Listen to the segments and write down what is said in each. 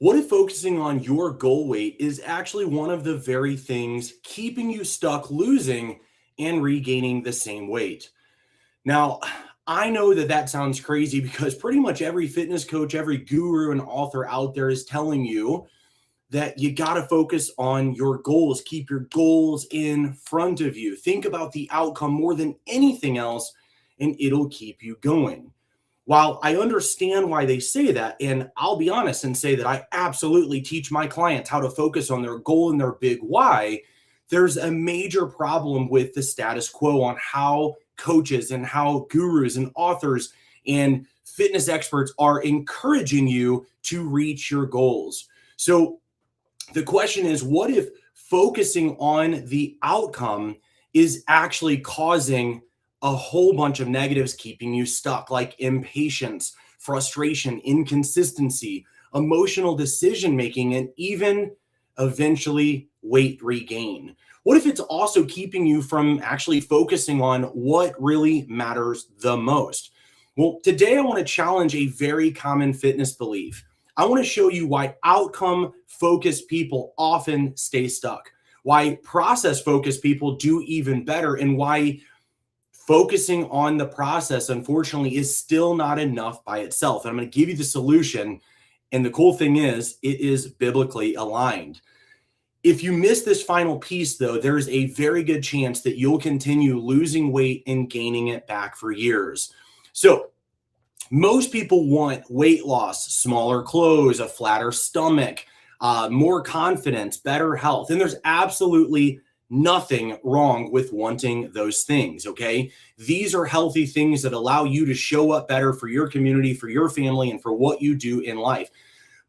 What if focusing on your goal weight is actually one of the very things keeping you stuck losing and regaining the same weight? Now, I know that that sounds crazy because pretty much every fitness coach, every guru and author out there is telling you that you got to focus on your goals. Keep your goals in front of you. Think about the outcome more than anything else, and it'll keep you going. While I understand why they say that, and I'll be honest and say that I absolutely teach my clients how to focus on their goal and their big why, there's a major problem with the status quo on how coaches and how gurus and authors and fitness experts are encouraging you to reach your goals. So the question is, what if focusing on the outcome is actually causing a whole bunch of negatives keeping you stuck, like impatience, frustration, inconsistency, emotional decision making, and even eventually weight regain? What if it's also keeping you from actually focusing on what really matters the most? Well, today I want to challenge a very common fitness belief. I want to show you why outcome focused people often stay stuck, why process focused people do even better, and why focusing on the process, unfortunately, is still not enough by itself. And I'm going to give you the solution. And the cool thing is, it is biblically aligned. If you miss this final piece, though, there is a very good chance that you'll continue losing weight and gaining it back for years. So, most people want weight loss, smaller clothes, a flatter stomach, more confidence, better health. And there's absolutely nothing wrong with wanting those things, okay? These are healthy things that allow you to show up better for your community, for your family, and for what you do in life.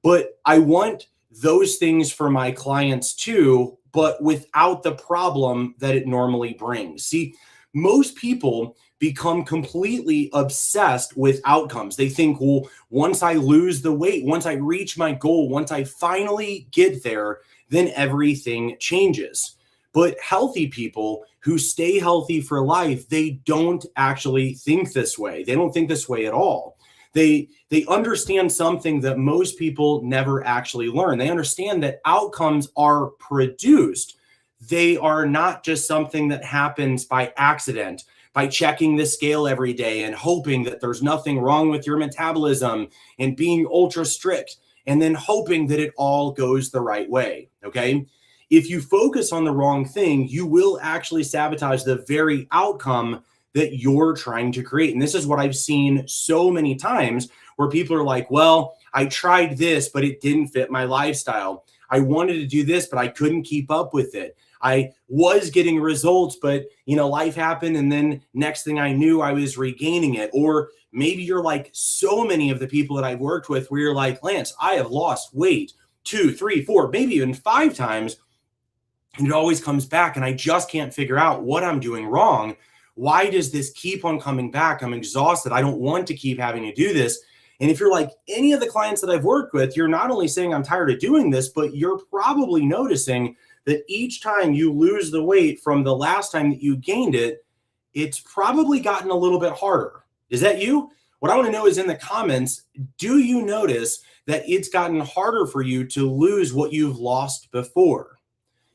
But I want those things for my clients too, but without the problem that it normally brings. See, most people become completely obsessed with outcomes. They think, well, once I lose the weight, once I reach my goal, once I finally get there, then everything changes. But healthy people who stay healthy for life, they don't actually think this way. They don't think this way at all. They understand something that most people never actually learn. They understand that outcomes are produced. They are not just something that happens by accident, by checking the scale every day and hoping that there's nothing wrong with your metabolism and being ultra strict and then hoping that it all goes the right way, okay? If you focus on the wrong thing, you will actually sabotage the very outcome that you're trying to create. And this is what I've seen so many times where people are like, well, I tried this, but it didn't fit my lifestyle. I wanted to do this, but I couldn't keep up with it. I was getting results, but life happened. And then next thing I knew, I was regaining it. Or maybe you're like so many of the people that I've worked with where you're like, Lance, I have lost weight 2, 3, 4, maybe even 5 times. And it always comes back. And I just can't figure out what I'm doing wrong. Why does this keep on coming back? I'm exhausted. I don't want to keep having to do this. And if you're like any of the clients that I've worked with, you're not only saying I'm tired of doing this, but you're probably noticing that each time you lose the weight from the last time that you gained it, it's probably gotten a little bit harder. Is that you? What I want to know is in the comments, do you notice that it's gotten harder for you to lose what you've lost before?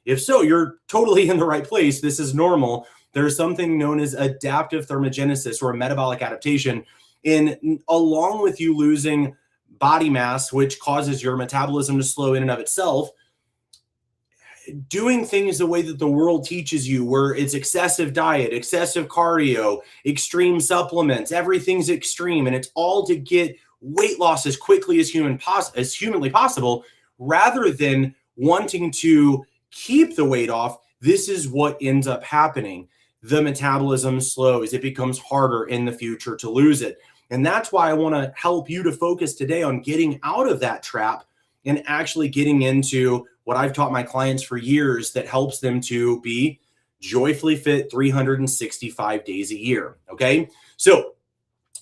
If so, you're totally in the right place. This is normal. There's something known as adaptive thermogenesis or a metabolic adaptation. And along with you losing body mass, which causes your metabolism to slow in and of itself, doing things the way that the world teaches you, where it's excessive diet, excessive cardio, extreme supplements, everything's extreme, and it's all to get weight loss as quickly as humanly possible, rather than wanting to keep the weight off. This is what ends up happening. The metabolism slows. It becomes harder in the future to lose it. And that's why I want to help you to focus today on getting out of that trap and actually getting into what I've taught my clients for years that helps them to be joyfully fit 365 days a year. Okay. So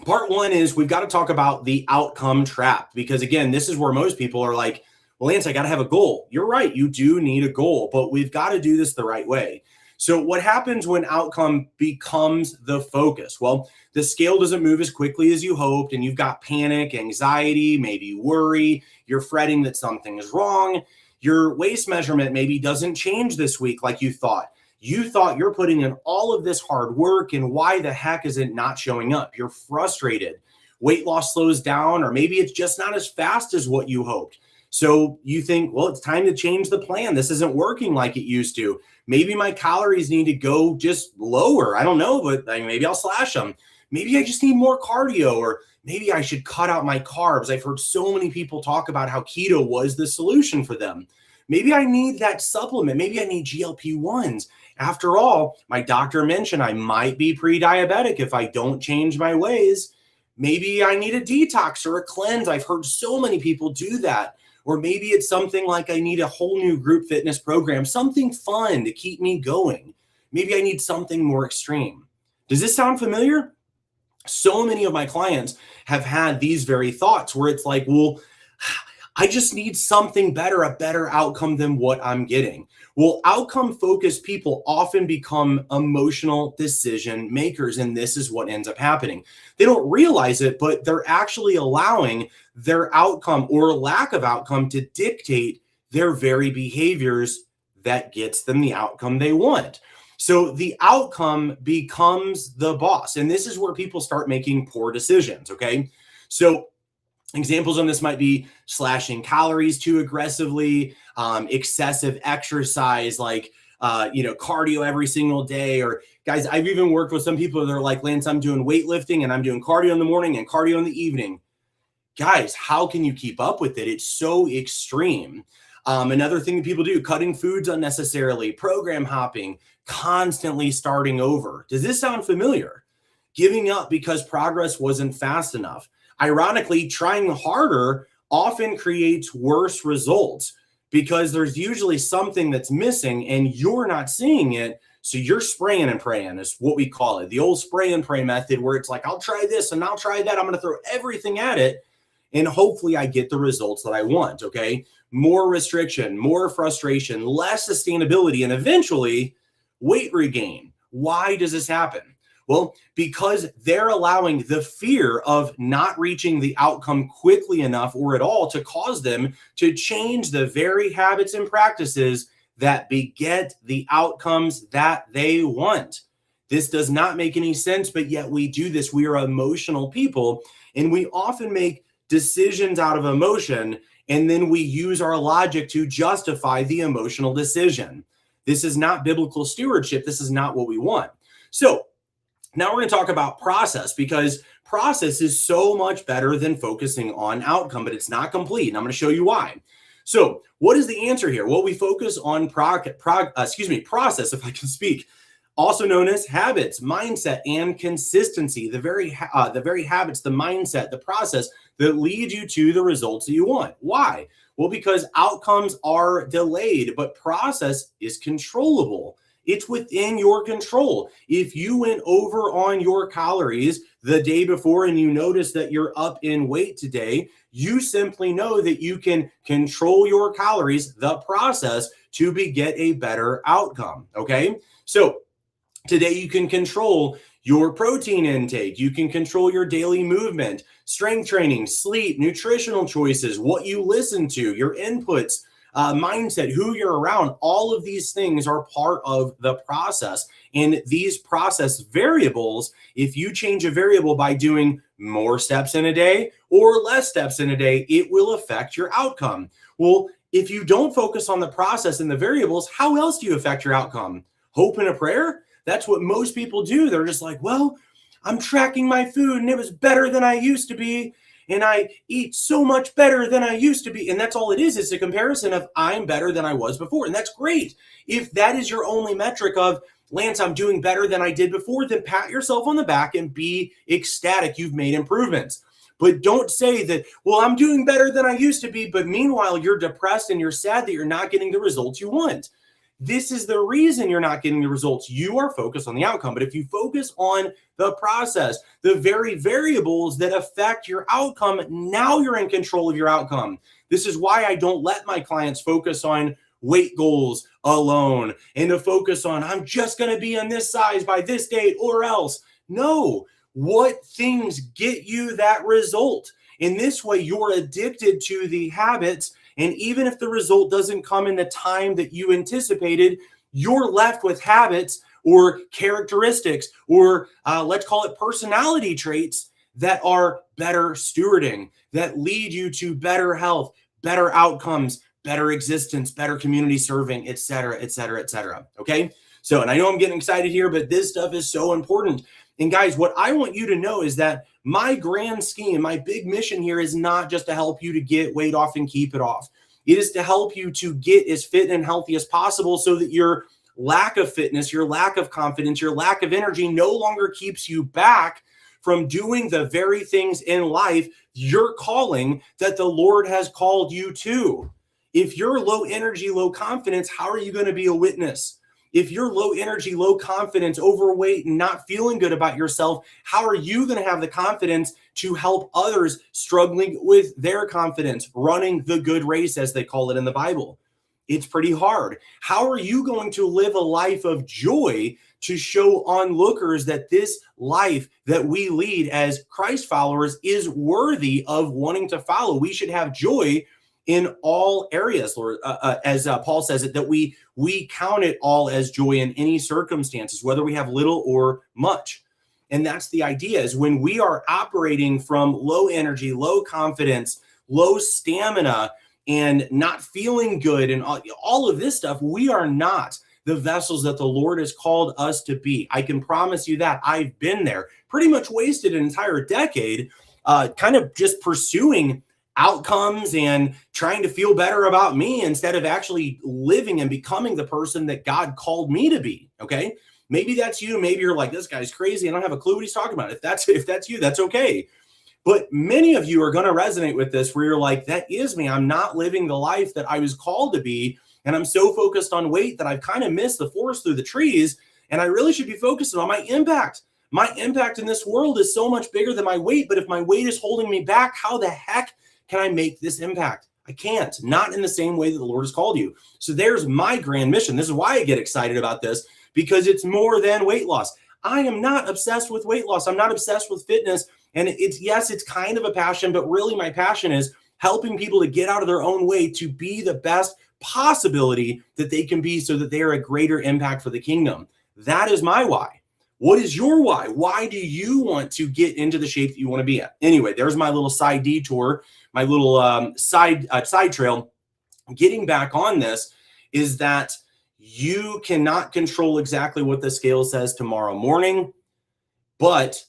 part one is we've got to talk about the outcome trap, because again, this is where most people are like, well, Lance, I got to have a goal. You're right. You do need a goal, but we've got to do this the right way. So what happens when outcome becomes the focus? Well, the scale doesn't move as quickly as you hoped, and you've got panic, anxiety, maybe worry, you're fretting that something is wrong. Your waist measurement maybe doesn't change this week like you thought. You thought you're putting in all of this hard work, and why the heck is it not showing up? You're frustrated. Weight loss slows down, or maybe it's just not as fast as what you hoped. So you think, well, it's time to change the plan. This isn't working like it used to. Maybe my calories need to go just lower. I don't know, but maybe I'll slash them. Maybe I just need more cardio, or maybe I should cut out my carbs. I've heard so many people talk about how keto was the solution for them. Maybe I need that supplement. Maybe I need GLP-1s. After all, my doctor mentioned I might be pre-diabetic if I don't change my ways. Maybe I need a detox or a cleanse. I've heard so many people do that. Or maybe it's something like I need a whole new group fitness program, something fun to keep me going. Maybe I need something more extreme. Does this sound familiar? So many of my clients have had these very thoughts where it's like, well, I just need something better, a better outcome than what I'm getting. Well, outcome-focused people often become emotional decision makers, and this is what ends up happening. They don't realize it, but they're actually allowing their outcome or lack of outcome to dictate their very behaviors that gets them the outcome they want. So the outcome becomes the boss, and this is where people start making poor decisions, okay? So examples on this might be slashing calories too aggressively, excessive exercise, like, cardio every single day. Or guys, I've even worked with some people that are like, Lance, I'm doing weightlifting and I'm doing cardio in the morning and cardio in the evening. Guys, how can you keep up with it? It's so extreme. Another thing that people do, cutting foods unnecessarily, program hopping, constantly starting over. Does this sound familiar? Giving up because progress wasn't fast enough. Ironically, trying harder often creates worse results because there's usually something that's missing and you're not seeing it. So you're spraying and praying is what we call it. The old spray and pray method, where it's like, I'll try this and I'll try that. I'm going to throw everything at it, and hopefully I get the results that I want. Okay. More restriction, more frustration, less sustainability, and eventually weight regain. Why does this happen? Well, because they're allowing the fear of not reaching the outcome quickly enough or at all to cause them to change the very habits and practices that beget the outcomes that they want. This does not make any sense, but yet we do this. We are emotional people, and we often make decisions out of emotion, and then we use our logic to justify the emotional decision. This is not biblical stewardship. This is not what we want. So now we're going to talk about process, because process is so much better than focusing on outcome, but it's not complete. And I'm going to show you why. So what is the answer here? Well, we focus on process, if I can speak, also known as habits, mindset, and consistency. The very habits, the mindset, the process that lead you to the results that you want. Why? Well, because outcomes are delayed, but process is controllable. It's within your control. If you went over on your calories the day before and you notice that you're up in weight today, you simply know that you can control your calories, the process, to get a better outcome. Okay. So today you can control your protein intake. You can control your daily movement, strength training, sleep, nutritional choices, what you listen to, your inputs, mindset, who you're around. All of these things are part of the process. And these process variables, if you change a variable by doing more steps in a day or less steps in a day, it will affect your outcome. Well, if you don't focus on the process and the variables, how else do you affect your outcome? Hope and a prayer? That's what most people do. They're just like, well, I'm tracking my food and it was better than I used to be. And I eat so much better than I used to be. And that's all it is. It's a comparison of I'm better than I was before. And that's great. If that is your only metric of, Lance, I'm doing better than I did before, then pat yourself on the back and be ecstatic you've made improvements. But don't say that, well, I'm doing better than I used to be. But meanwhile, you're depressed and you're sad that you're not getting the results you want. This is the reason you're not getting the results. You are focused on the outcome. But if you focus on the process, the very variables that affect your outcome, now you're in control of your outcome. This is why I don't let my clients focus on weight goals alone and to focus on, I'm just going to be on this size by this date or else. No, what things get you that result? In this way, you're addicted to the habits. And even if the result doesn't come in the time that you anticipated, you're left with habits or characteristics or let's call it personality traits that are better stewarding, that lead you to better health, better outcomes, better existence, better community serving, et cetera, et cetera, et cetera. Okay. So, and I know I'm getting excited here, but this stuff is so important. And guys, what I want you to know is that my grand scheme, my big mission here is not just to help you to get weight off and keep it off. It is to help you to get as fit and healthy as possible so that your lack of fitness, your lack of confidence, your lack of energy no longer keeps you back from doing the very things in life you're calling that the Lord has called you to. If you're low energy, low confidence, how are you going to be a witness? If you're low energy, low confidence, overweight, and not feeling good about yourself, how are you going to have the confidence to help others struggling with their confidence, running the good race, as they call it in the Bible? It's pretty hard. How are you going to live a life of joy to show onlookers that this life that we lead as Christ followers is worthy of wanting to follow? We should have joy in all areas, Lord, as Paul says it, that we count it all as joy in any circumstances, whether we have little or much. And that's the idea, is when we are operating from low energy, low confidence, low stamina, and not feeling good and all of this stuff, we are not the vessels that the Lord has called us to be. I can promise you that. I've been there, pretty much wasted an entire decade kind of just pursuing outcomes and trying to feel better about me instead of actually living and becoming the person that God called me to be. Okay. Maybe that's you. Maybe you're like, this guy's crazy. I don't have a clue what he's talking about. If that's you, that's okay. But many of you are going to resonate with this where you're like, that is me. I'm not living the life that I was called to be. And I'm so focused on weight that I've kind of missed the forest through the trees. And I really should be focusing on my impact. My impact in this world is so much bigger than my weight. But if my weight is holding me back, how the heck can I make this impact? I can't, not in the same way that the Lord has called you. So there's my grand mission. This is why I get excited about this, because it's more than weight loss. I am not obsessed with weight loss. I'm not obsessed with fitness. And it's kind of a passion, but really my passion is helping people to get out of their own way to be the best possibility that they can be so that they are a greater impact for the kingdom. That is my why. What is your why? Why do you want to get into the shape that you want to be at? Anyway, there's my little side detour, my little side trail. Getting back on this is that you cannot control exactly what the scale says tomorrow morning, but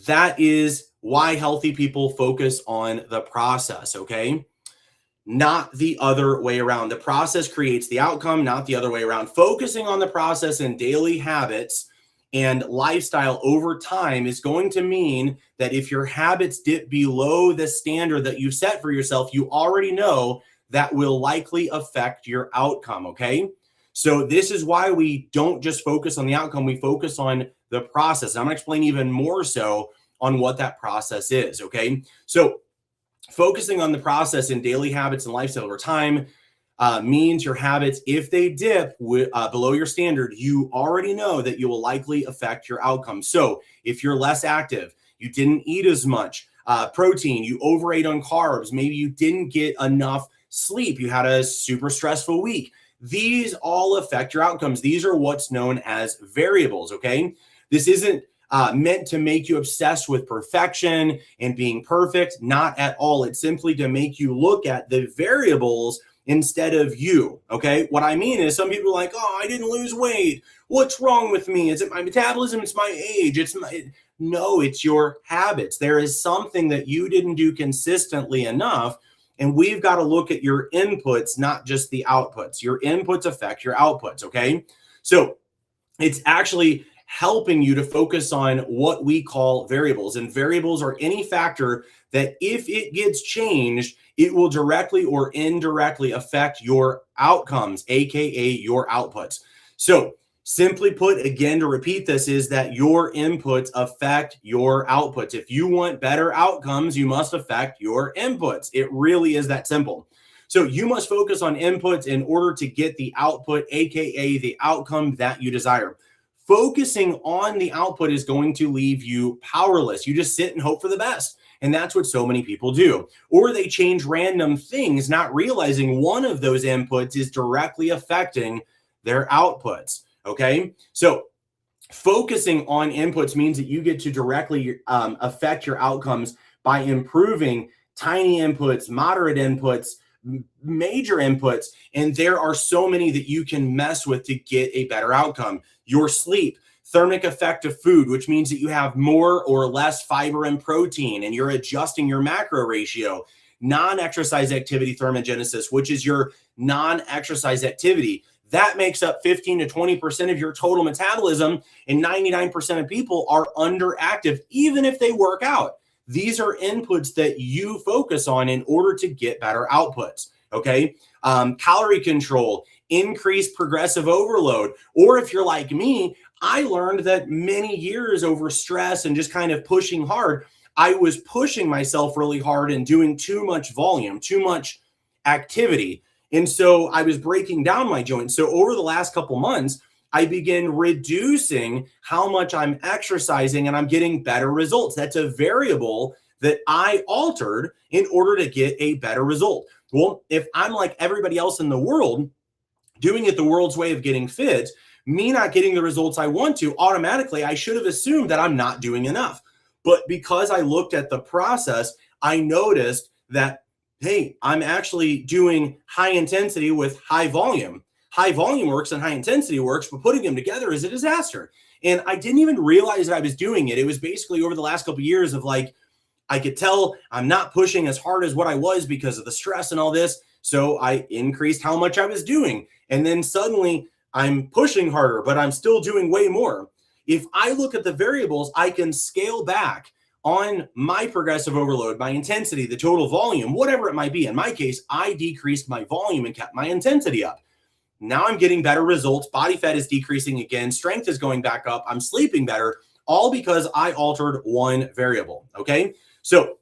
that is why healthy people focus on the process, okay? Not the other way around. The process creates the outcome, not the other way around. Focusing on the process and daily habits and lifestyle over time is going to mean that if your habits dip below the standard that you set for yourself, you already know that will likely affect your outcome, okay? So this is why we don't just focus on the outcome, we focus on the process. I'm going to explain even more so on what that process is, okay? So focusing on the process in daily habits and lifestyle over time means your habits, if they dip below your standard, you already know that you will likely affect your outcome. So if you're less active, you didn't eat as much protein, you overate on carbs, maybe you didn't get enough sleep, you had a super stressful week. These all affect your outcomes. These are what's known as variables, okay? This isn't meant to make you obsessed with perfection and being perfect. Not at all. It's simply to make you look at the variables instead of you, okay? What I mean is some people are like, oh, I didn't lose weight. What's wrong with me? Is it my metabolism? It's my age. No, it's your habits. There is something that you didn't do consistently enough. And we've got to look at your inputs, not just the outputs. Your inputs affect your outputs, okay? So it's actually helping you to focus on what we call variables. And variables are any factor that if it gets changed, it will directly or indirectly affect your outcomes, AKA your outputs. So simply put, again, to repeat this, is that your inputs affect your outputs. If you want better outcomes, you must affect your inputs. It really is that simple. So you must focus on inputs in order to get the output, AKA the outcome that you desire. Focusing on the output is going to leave you powerless. You just sit and hope for the best. And that's what so many people do. Or they change random things, not realizing one of those inputs is directly affecting their outputs. Okay. So focusing on inputs means that you get to directly affect your outcomes by improving tiny inputs, moderate inputs, major inputs. And there are so many that you can mess with to get a better outcome. Your sleep, thermic effect of food, which means that you have more or less fiber and protein, and you're adjusting your macro ratio. Non-exercise activity thermogenesis, which is your non-exercise activity. That makes up 15 to 20% of your total metabolism, and 99% of people are underactive, even if they work out. These are inputs that you focus on in order to get better outputs, okay? Calorie control, increased progressive overload, or if you're like me, I learned that many years over stress and just kind of pushing hard, I was pushing myself really hard and doing too much volume, too much activity. And so I was breaking down my joints. So over the last couple months, I began reducing how much I'm exercising and I'm getting better results. That's a variable that I altered in order to get a better result. Well, if I'm like everybody else in the world, doing it the world's way of getting fit, me not getting the results I want to, automatically, I should have assumed that I'm not doing enough. But because I looked at the process, I noticed that, hey, I'm actually doing high intensity with high volume. High volume works and high intensity works, but putting them together is a disaster. And I didn't even realize that I was doing it. It was basically over the last couple of years of like, I could tell I'm not pushing as hard as what I was because of the stress and all this. So I increased how much I was doing. And then suddenly I'm pushing harder, but I'm still doing way more. If I look at the variables, I can scale back on my progressive overload, my intensity, the total volume, whatever it might be. In my case, I decreased my volume and kept my intensity up. Now I'm getting better results. Body fat is decreasing again. Strength is going back up. I'm sleeping better, all because I altered one variable. Okay. So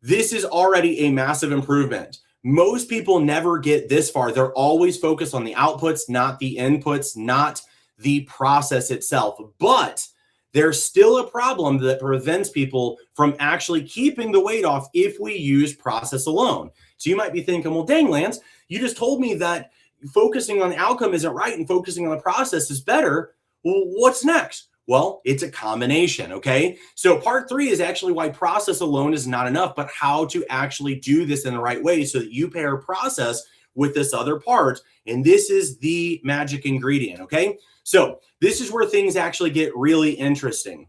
this is already a massive improvement. Most people never get this far. They're always focused on the outputs, not the inputs, not the process itself. But there's still a problem that prevents people from actually keeping the weight off if we use process alone. So you might be thinking, well, dang, Lance, you just told me that focusing on the outcome isn't right and focusing on the process is better. Well, what's next? Well, it's a combination, okay? So part 3 is actually why process alone is not enough, but how to actually do this in the right way so that you pair process with this other part. And this is the magic ingredient, okay? So this is where things actually get really interesting.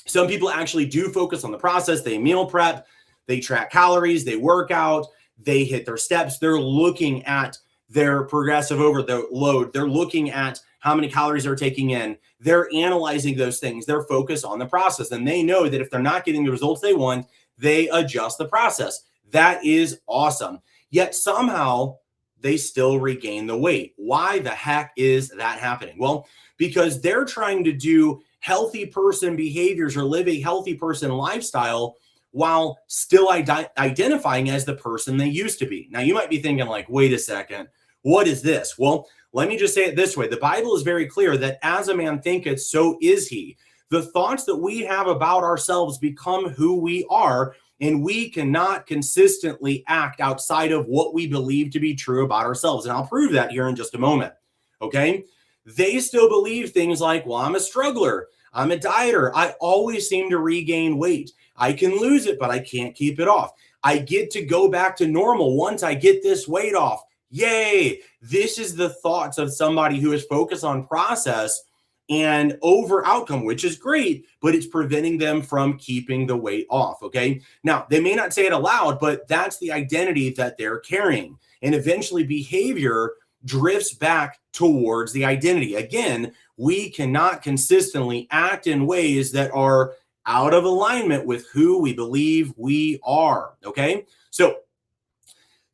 Some people actually do focus on the process. They meal prep, they track calories, they work out, they hit their steps. They're looking at their progressive overload. They're looking at how many calories they're taking in. They're analyzing those things. They're focused on the process. And they know that if they're not getting the results they want, they adjust the process. That is awesome. Yet somehow they still regain the weight. Why the heck is that happening? Well, because they're trying to do healthy person behaviors or live a healthy person lifestyle while still identifying as the person they used to be. Now, you might be thinking like, wait a second, what is this? Well, let me just say it this way. The Bible is very clear that as a man thinketh, so is he. The thoughts that we have about ourselves become who we are, and we cannot consistently act outside of what we believe to be true about ourselves. And I'll prove that here in just a moment, okay? They still believe things like, well, I'm a struggler. I'm a dieter. I always seem to regain weight. I can lose it, but I can't keep it off. I get to go back to normal once I get this weight off. Yay. This is the thoughts of somebody who is focused on process and over outcome, which is great, but it's preventing them from keeping the weight off. Okay. Now, they may not say it aloud, but that's the identity that they're carrying. And eventually behavior drifts back towards the identity. Again, we cannot consistently act in ways that are out of alignment with who we believe we are. Okay. So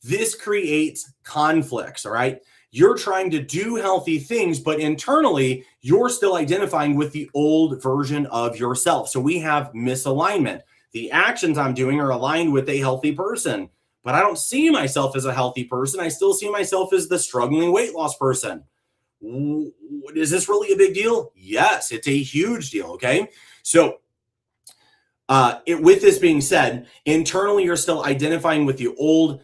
this creates conflicts. All right. You're trying to do healthy things, but internally, you're still identifying with the old version of yourself. So we have misalignment. The actions I'm doing are aligned with a healthy person, but I don't see myself as a healthy person. I still see myself as the struggling weight loss person. Is this really a big deal? Yes, it's a huge deal. Okay. So, with this being said, internally, you're still identifying with the old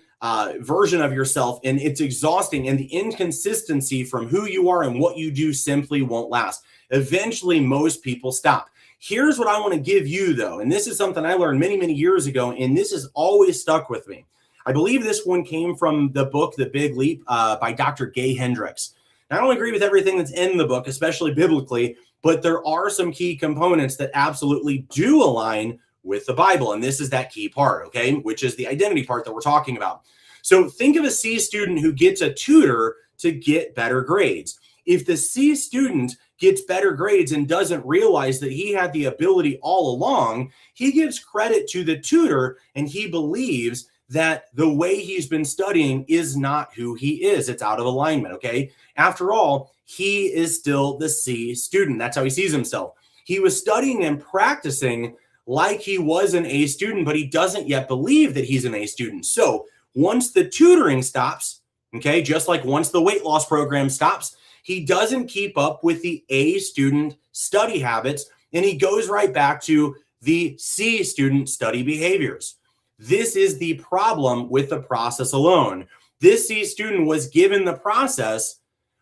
version of yourself, and it's exhausting. And the inconsistency from who you are and what you do simply won't last. Eventually, most people stop. Here's what I want to give you, though, and this is something I learned many, many years ago, and this has always stuck with me. I believe this one came from the book, The Big Leap, by Dr. Gay Hendricks. I don't agree with everything that's in the book, especially biblically, but there are some key components that absolutely do align with the Bible. And this is that key part, okay, which is the identity part that we're talking about. So think of a C student who gets a tutor to get better grades. If the C student gets better grades and doesn't realize that he had the ability all along, he gives credit to the tutor and he believes that the way he's been studying is not who he is. It's out of alignment, okay? After all, he is still the C student. That's how he sees himself. He was studying and practicing like he was an A student, but he doesn't yet believe that he's an A student. So once the tutoring stops, okay, just like once the weight loss program stops, he doesn't keep up with the A student study habits, and he goes right back to the C student study behaviors. This is the problem with the process alone. This C student was given the process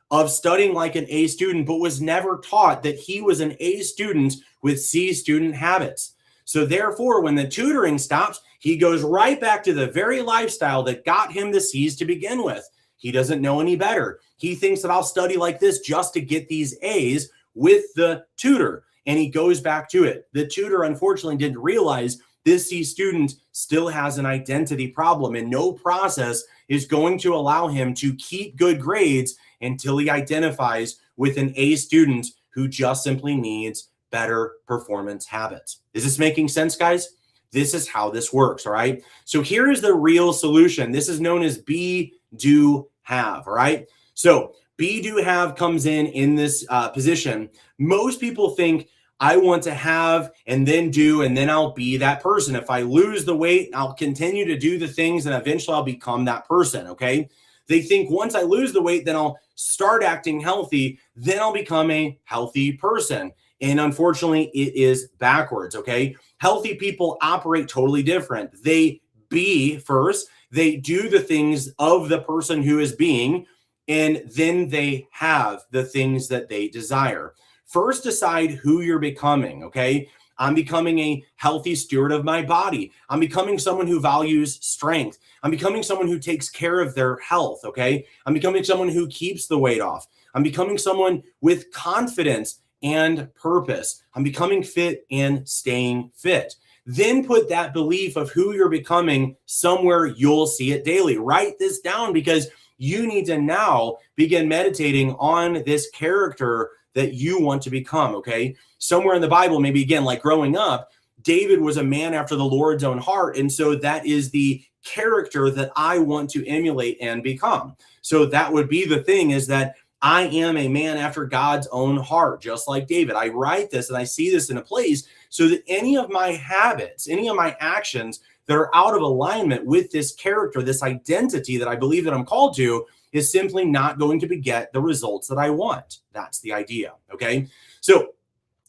of studying like an A student, but was never taught that he was an A student with C student habits. So therefore, when the tutoring stops, he goes right back to the very lifestyle that got him the C's to begin with. He doesn't know any better. He thinks that I'll study like this just to get these A's with the tutor, and he goes back to it. The tutor, unfortunately, didn't realize this C student still has an identity problem, and no process is going to allow him to keep good grades until he identifies with an A student who just simply needs better performance habits. Is this making sense, guys? This is how this works, all right? So here is the real solution. This is known as be, do, have, all right? So be, do, have comes in this position. Most people think, I want to have and then do, and then I'll be that person. If I lose the weight, I'll continue to do the things, and eventually I'll become that person, okay? They think once I lose the weight, then I'll start acting healthy, then I'll become a healthy person. And unfortunately, it is backwards, okay? Healthy people operate totally different. They be first, they do the things of the person who is being, and then they have the things that they desire. First, decide who you're becoming, okay? I'm becoming a healthy steward of my body. I'm becoming someone who values strength. I'm becoming someone who takes care of their health, okay? I'm becoming someone who keeps the weight off. I'm becoming someone with confidence and purpose. I'm becoming fit and staying fit. Then put that belief of who you're becoming somewhere you'll see it daily. Write this down because you need to now begin meditating on this character that you want to become, okay? Somewhere in the Bible, maybe again, like growing up, David was a man after the Lord's own heart. And so that is the character that I want to emulate and become. So that would be the thing, is that I am a man after God's own heart, just like David. I write this and I see this in a place so that any of my habits, any of my actions that are out of alignment with this character, this identity that I believe that I'm called to, is simply not going to beget the results that I want. That's the idea, okay? So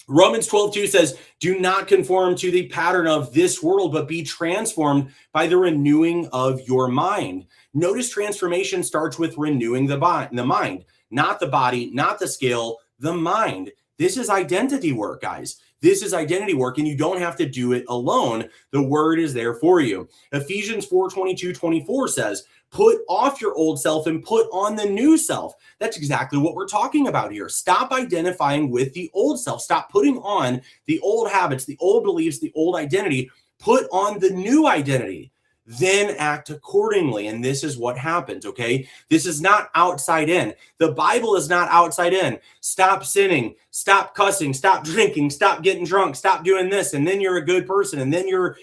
Romans 12:2 says, do not conform to the pattern of this world, but be transformed by the renewing of your mind. Notice transformation starts with renewing the mind, not the body, not the scale, the mind. This is identity work, guys. This is identity work, and you don't have to do it alone. The word is there for you. Ephesians 4:22-24 says, put off your old self and put on the new self. That's exactly what we're talking about here. Stop identifying with the old self. Stop putting on the old habits, the old beliefs, the old identity. Put on the new identity. Then act accordingly. And this is what happens, okay? This is not outside in. The Bible is not outside in. Stop sinning, stop cussing, stop drinking, stop getting drunk, stop doing this, and then you're a good person. And then you're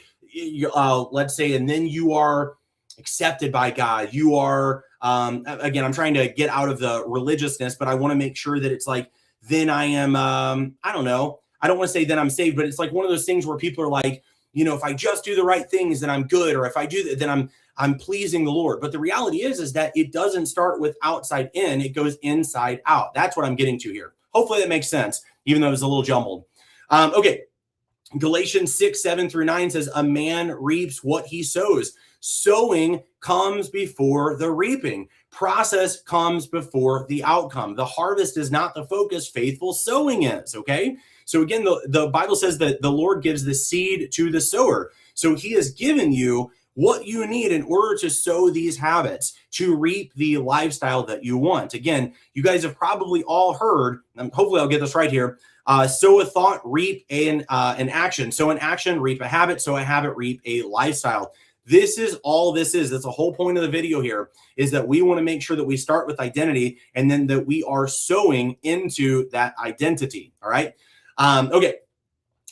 let's say, and then you are accepted by God. You are, again, I'm trying to get out of the religiousness, but I want to make sure that it's like, then I am, I don't know. I don't want to say then I'm saved, but it's like one of those things where people are like, you know, if I just do the right things, then I'm good. Or if I do that, then I'm pleasing the Lord. But the reality is that it doesn't start with outside in, it goes inside out. That's what I'm getting to here. Hopefully that makes sense, even though it was a little jumbled. Okay. Galatians 6:7-9 says, a man reaps what he sows. Sowing comes before the reaping. Process comes before the outcome. The harvest is not the focus, faithful sowing is, okay? So again, the Bible says that the Lord gives the seed to the sower. So he has given you what you need in order to sow these habits, to reap the lifestyle that you want. Again, you guys have probably all heard, and hopefully I'll get this right here, sow a thought, reap an action. Sow an action, reap a habit. Sow a habit, reap a lifestyle. This is all this is. That's the whole point of the video here, is that we want to make sure that we start with identity and then that we are sowing into that identity. All right. Okay.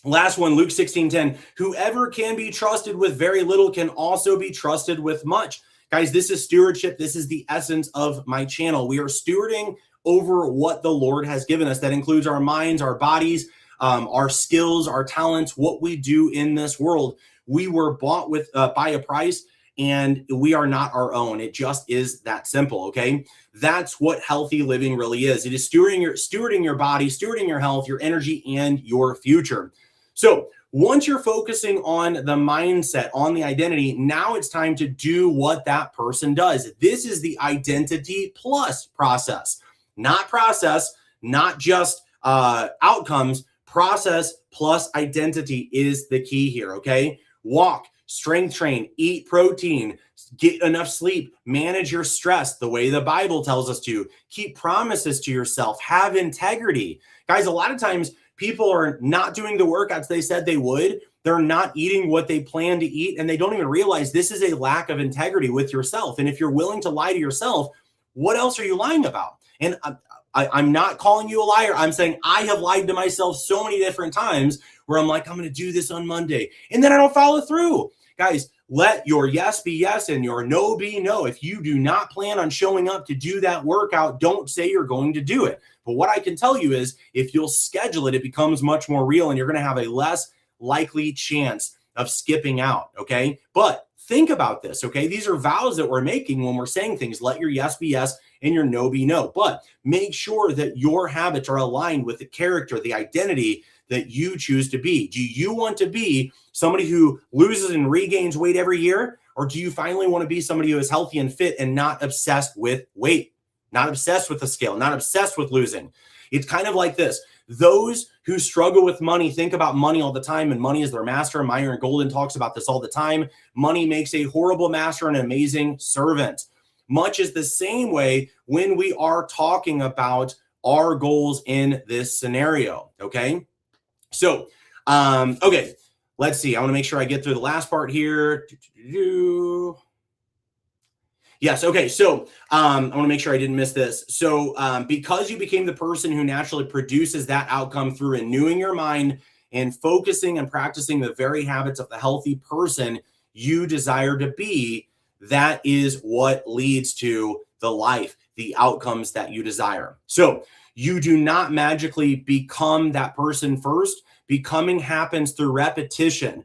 Last one, Luke 16:10. Whoever can be trusted with very little can also be trusted with much. Guys, this is stewardship. This is the essence of my channel. We are stewarding over what the Lord has given us. That includes our minds, our bodies, our skills, our talents, what we do in this world. We were bought with by a price, and we are not our own. It just is that simple, okay? That's what healthy living really is. It is stewarding your body, stewarding your health, your energy, and your future. So once you're focusing on the mindset, on the identity, now it's time to do what that person does. This is the identity plus process. Not process, not just outcomes. Process plus identity is the key here, okay? Walk, strength train, eat protein, get enough sleep, manage your stress the way the Bible tells us to, keep promises to yourself, have integrity. Guys, a lot of times people are not doing the workouts they said they would. They're not eating what they plan to eat, and they don't even realize this is a lack of integrity with yourself. And if you're willing to lie to yourself, what else are you lying about? And I'm not calling you a liar. I'm saying I have lied to myself so many different times where I'm like, I'm going to do this on Monday, and then I don't follow through. Guys, let your yes be yes and your no be no. If you do not plan on showing up to do that workout, don't say you're going to do it. But what I can tell you is if you'll schedule it, it becomes much more real, and you're going to have a less likely chance of skipping out, okay? But think about this, okay? These are vows that we're making when we're saying things. Let your yes be yes and your no be no. But make sure that your habits are aligned with the character, the identity that you choose to be. Do you want to be somebody who loses and regains weight every year? Or do you finally want to be somebody who is healthy and fit and not obsessed with weight, not obsessed with the scale, not obsessed with losing? It's kind of like this. Those who struggle with money think about money all the time, and money is their master. Myron Golden talks about this all the time. Money makes a horrible master and an amazing servant. Much is the same way when we are talking about our goals in this scenario, okay? So, okay, let's see. I want to make sure I get through the last part here. Yes, okay, so I want to make sure I didn't miss this. So because you became the person who naturally produces that outcome through renewing your mind and focusing and practicing the very habits of the healthy person you desire to be, that is what leads to the life, the outcomes that you desire. So you do not magically become that person first. Becoming happens through repetition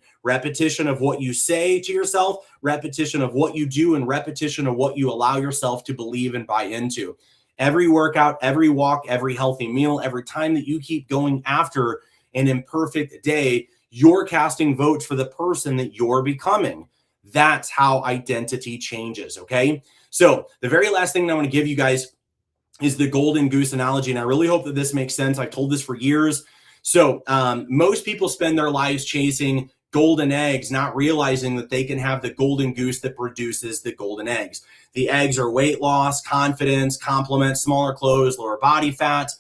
of what you say to yourself, repetition of what you do, and repetition of what you allow yourself to believe and buy into. Every workout, every walk, every healthy meal, every time that you keep going after an imperfect day, you're casting votes for the person that you're becoming. That's how identity changes, okay? So the very last thing that I want to give you guys is the golden goose analogy, and I really hope that this makes sense. I've told this for years. So most people spend their lives chasing golden eggs, not realizing that they can have the golden goose that produces the golden eggs. The eggs are weight loss, confidence, compliments, smaller clothes, lower body fat.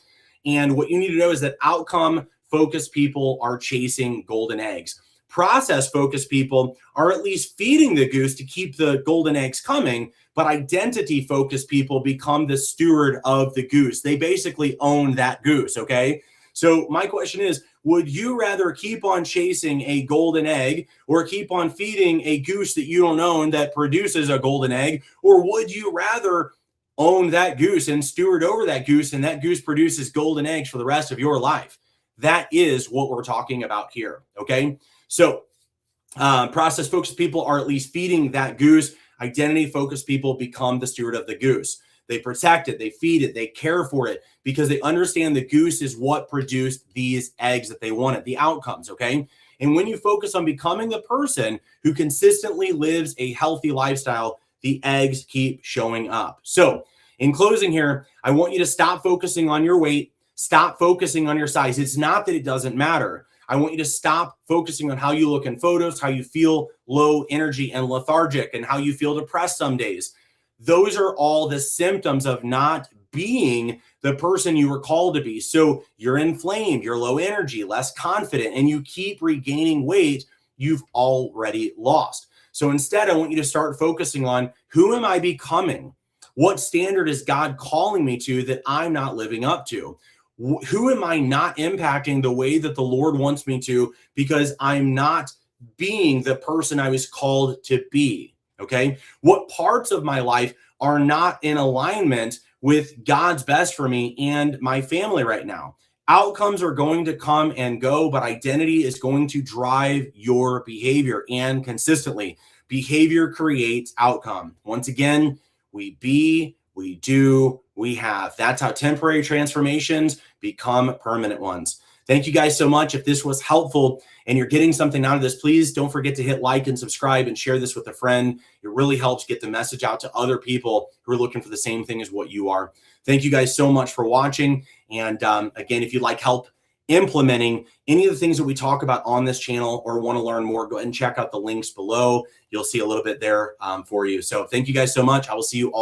And what you need to know is that outcome-focused people are chasing golden eggs. Process-focused people are at least feeding the goose to keep the golden eggs coming, but identity-focused people become the steward of the goose. They basically own that goose, okay? So my question is, would you rather keep on chasing a golden egg or keep on feeding a goose that you don't own that produces a golden egg? Or would you rather own that goose and steward over that goose, and that goose produces golden eggs for the rest of your life? That is what we're talking about here, okay? So process-focused people are at least feeding that goose. Identity focused people become the steward of the goose. They protect it, they feed it, they care for it because they understand the goose is what produced these eggs that they wanted, the outcomes, okay? And when you focus on becoming the person who consistently lives a healthy lifestyle, the eggs keep showing up. So, in closing here, I want you to stop focusing on your weight, stop focusing on your size. It's not that it doesn't matter. I want you to stop focusing on how you look in photos, how you feel low energy and lethargic, and how you feel depressed some days. Those are all the symptoms of not being the person you were called to be. So you're inflamed, you're low energy, less confident, and you keep regaining weight you've already lost. So instead, I want you to start focusing on, who am I becoming? What standard is God calling me to that I'm not living up to? Who am I not impacting the way that the Lord wants me to because I'm not being the person I was called to be? Okay. What parts of my life are not in alignment with God's best for me and my family right now? Outcomes are going to come and go, but identity is going to drive your behavior, and consistently. Behavior creates outcome. Once again, we be, we do, we have. That's how temporary transformations become permanent ones. Thank you guys so much. If this was helpful and you're getting something out of this, please don't forget to hit like and subscribe and share this with a friend. It really helps get the message out to other people who are looking for the same thing as what you are. Thank you guys so much for watching. And again, if you'd like help implementing any of the things that we talk about on this channel or want to learn more, go ahead and check out the links below. You'll see a little bit there for you. So thank you guys so much. I will see you all